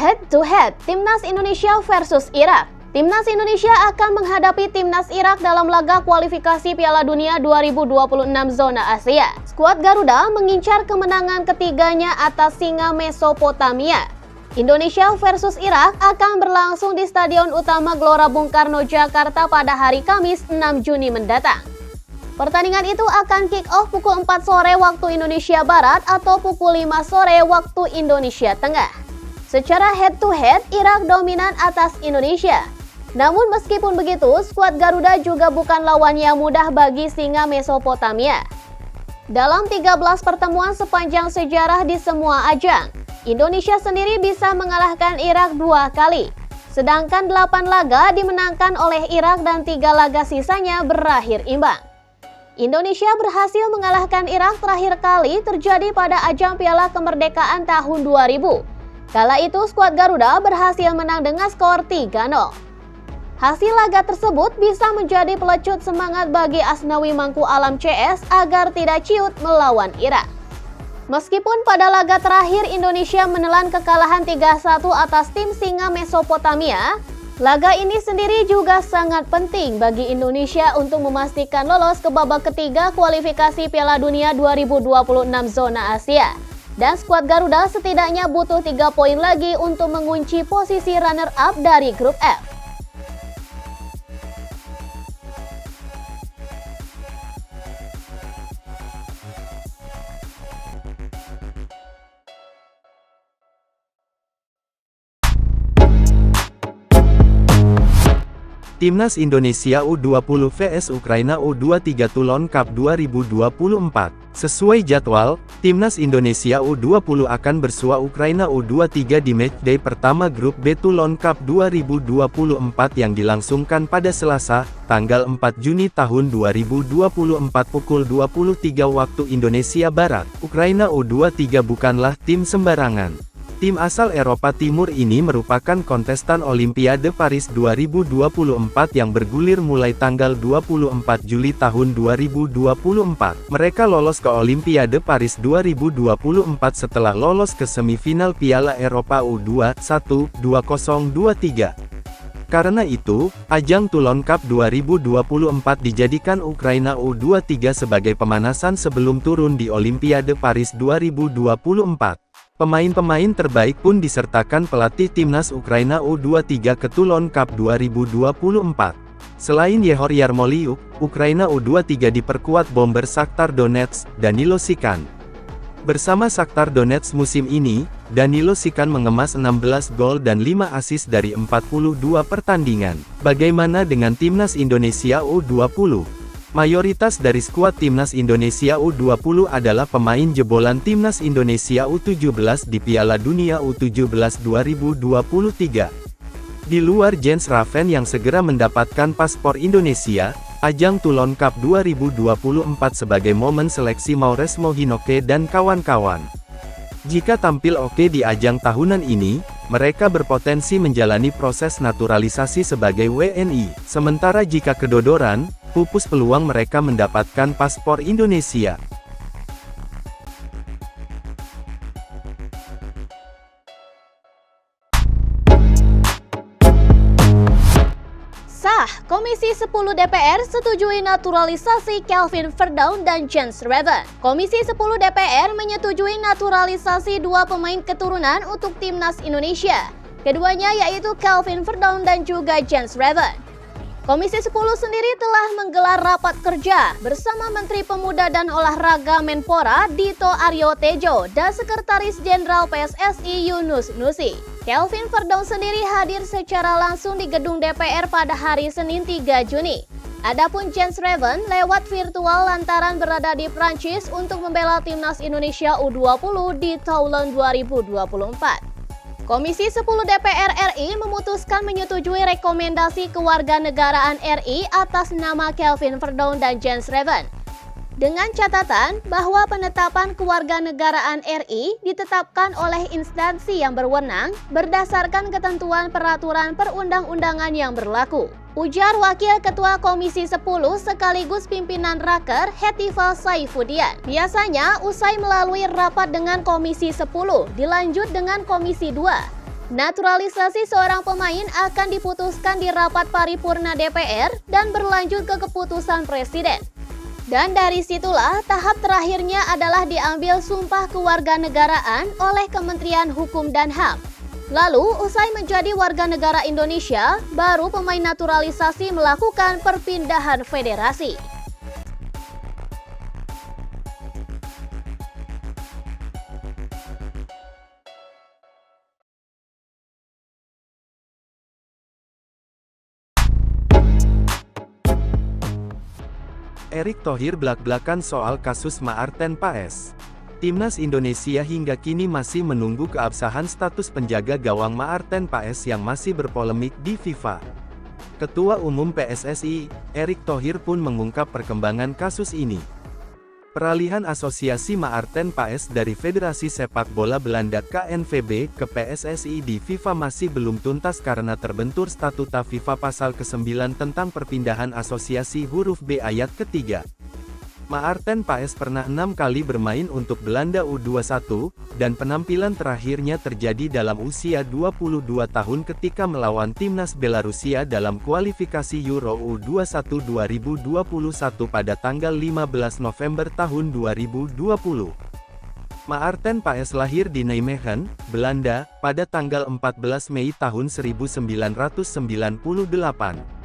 Head to head, Timnas Indonesia versus Irak. Timnas Indonesia akan menghadapi Timnas Irak dalam laga kualifikasi Piala Dunia 2026 zona Asia. Skuad Garuda mengincar kemenangan ketiganya atas Singa Mesopotamia. Indonesia versus Irak akan berlangsung di Stadion Utama Gelora Bung Karno, Jakarta pada hari Kamis 6 Juni mendatang. Pertandingan itu akan kick off pukul 4 sore waktu Indonesia Barat atau pukul 5 sore waktu Indonesia Tengah. Secara head-to-head, Irak dominan atas Indonesia. Namun meskipun begitu, skuad Garuda juga bukan lawan yang mudah bagi Singa Mesopotamia. Dalam 13 pertemuan sepanjang sejarah di semua ajang, Indonesia sendiri bisa mengalahkan Irak 2 kali. Sedangkan 8 laga dimenangkan oleh Irak dan 3 laga sisanya berakhir imbang. Indonesia berhasil mengalahkan Irak terakhir kali terjadi pada ajang Piala Kemerdekaan tahun 2000. Kala itu skuad Garuda berhasil menang dengan skor 3-0. Hasil laga tersebut bisa menjadi pelecut semangat bagi Asnawi Mangku Alam CS agar tidak ciut melawan Irak. Meskipun pada laga terakhir Indonesia menelan kekalahan 3-1 atas tim Singa Mesopotamia, laga ini sendiri juga sangat penting bagi Indonesia untuk memastikan lolos ke babak ketiga kualifikasi Piala Dunia 2026 zona Asia. Dan skuad Garuda setidaknya butuh 3 poin lagi untuk mengunci posisi runner-up dari grup F. Timnas Indonesia U20 vs Ukraina U23 Toulon Cup 2024. Sesuai jadwal, Timnas Indonesia U20 akan bersua Ukraina U23 di matchday pertama grup B Toulon Cup 2024 yang dilangsungkan pada Selasa, tanggal 4 Juni tahun 2024 pukul 23 waktu Indonesia Barat. Ukraina U23 bukanlah tim sembarangan. Tim asal Eropa Timur ini merupakan kontestan Olimpiade Paris 2024 yang bergulir mulai tanggal 24 Juli tahun 2024. Mereka lolos ke Olimpiade Paris 2024 setelah lolos ke semifinal Piala Eropa U21-2023. Karena itu, ajang Toulon Cup 2024 dijadikan Ukraina U23 sebagai pemanasan sebelum turun di Olimpiade Paris 2024. Pemain-pemain terbaik pun disertakan pelatih timnas Ukraina U23 ke Toulon Cup 2024. Selain Yehor Yarmolyuk, Ukraina U23 diperkuat bomber Shakhtar Donetsk, Danilo Sikan. Bersama Shakhtar Donetsk musim ini, Danilo Sikan mengemas 16 gol dan 5 assist dari 42 pertandingan. Bagaimana dengan timnas Indonesia U20? Mayoritas dari skuad Timnas Indonesia U20 adalah pemain jebolan Timnas Indonesia U17 di Piala Dunia U17 2023. Di luar Jens Raven yang segera mendapatkan paspor Indonesia, ajang Toulon Cup 2024 sebagai momen seleksi Maures Mohinoke dan kawan-kawan. Jika tampil oke di ajang tahunan ini, mereka berpotensi menjalani proses naturalisasi sebagai WNI. Sementara jika kedodoran, pupus peluang mereka mendapatkan paspor Indonesia. Komisi 10 DPR setujui naturalisasi Kelvin Verdown dan Jens Raven. Komisi 10 DPR menyetujui naturalisasi 2 pemain keturunan untuk Timnas Indonesia. Keduanya yaitu Kelvin Verdown dan juga Jens Raven. Komisi 10 sendiri telah menggelar rapat kerja bersama Menteri Pemuda dan Olahraga Menpora Dito Aryo Tejo dan Sekretaris Jenderal PSSI Yunus Nusi. Kelvin Verdown sendiri hadir secara langsung di gedung DPR pada hari Senin 3 Juni. Adapun Jens Raven lewat virtual lantaran berada di Prancis untuk membela Timnas Indonesia U20 di Toulon 2024. Komisi 10 DPR RI memutuskan menyetujui rekomendasi kewarganegaraan RI atas nama Kelvin Verdown dan Jens Raven. Dengan catatan bahwa penetapan kewarganegaraan RI ditetapkan oleh instansi yang berwenang berdasarkan ketentuan peraturan perundang-undangan yang berlaku. Ujar Wakil Ketua Komisi 10 sekaligus pimpinan Raker Hetifal Saifudian. Biasanya usai melalui rapat dengan Komisi 10 dilanjut dengan Komisi 2. Naturalisasi seorang pemain akan diputuskan di rapat paripurna DPR dan berlanjut ke keputusan Presiden. Dan dari situlah tahap terakhirnya adalah diambil sumpah kewarganegaraan oleh Kementerian Hukum dan HAM. Lalu, usai menjadi warga negara Indonesia, baru pemain naturalisasi melakukan perpindahan federasi. Erick Thohir belak-belakan soal kasus Maarten Paes. Timnas Indonesia hingga kini masih menunggu keabsahan status penjaga gawang Maarten Paes yang masih berpolemik di FIFA. Ketua Umum PSSI, Erick Thohir pun mengungkap perkembangan kasus ini. Peralihan asosiasi Maarten Paes dari Federasi Sepak Bola Belanda KNVB ke PSSI di FIFA masih belum tuntas karena terbentur statuta FIFA pasal ke-9 tentang perpindahan asosiasi huruf B ayat ketiga. Maarten Paes pernah 6 kali bermain untuk Belanda U21, dan penampilan terakhirnya terjadi dalam usia 22 tahun ketika melawan timnas Belarusia dalam kualifikasi Euro U21 2021 pada tanggal 15 November tahun 2020. Maarten Paes lahir di Nijmegen, Belanda, pada tanggal 14 Mei tahun 1998.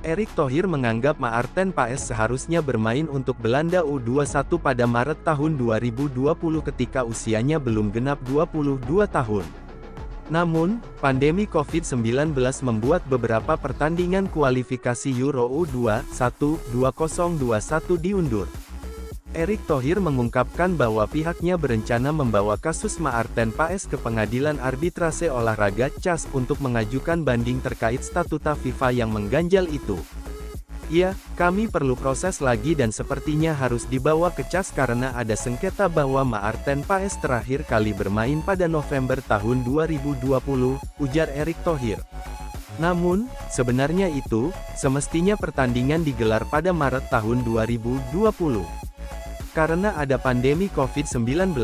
Erick Thohir menganggap Maarten Paes seharusnya bermain untuk Belanda U21 pada Maret tahun 2020 ketika usianya belum genap 22 tahun. Namun, pandemi COVID-19 membuat beberapa pertandingan kualifikasi Euro U21 2021 diundur. Erick Thohir mengungkapkan bahwa pihaknya berencana membawa kasus Maarten Paes ke Pengadilan Arbitrase Olahraga CAS untuk mengajukan banding terkait statuta FIFA yang mengganjal itu. Ya, kami perlu proses lagi dan sepertinya harus dibawa ke CAS karena ada sengketa bahwa Maarten Paes terakhir kali bermain pada November tahun 2020, ujar Erick Thohir. Namun, sebenarnya itu, semestinya pertandingan digelar pada Maret tahun 2020. Karena ada pandemi COVID-19,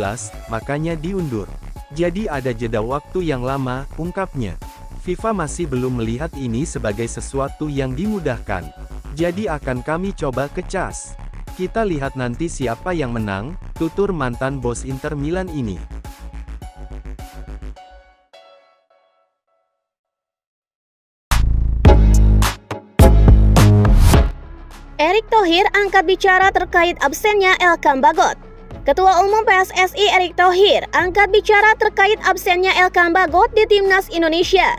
makanya diundur. Jadi ada jeda waktu yang lama, ungkapnya. FIFA masih belum melihat ini sebagai sesuatu yang dimudahkan. Jadi akan kami coba ke CAS. Kita lihat nanti siapa yang menang, tutur mantan bos Inter Milan ini. Erick Thohir angkat bicara terkait absennya Elkam Bagot. Ketua Umum PSSI Erick Thohir angkat bicara terkait absennya Elkam Bagot di Timnas Indonesia.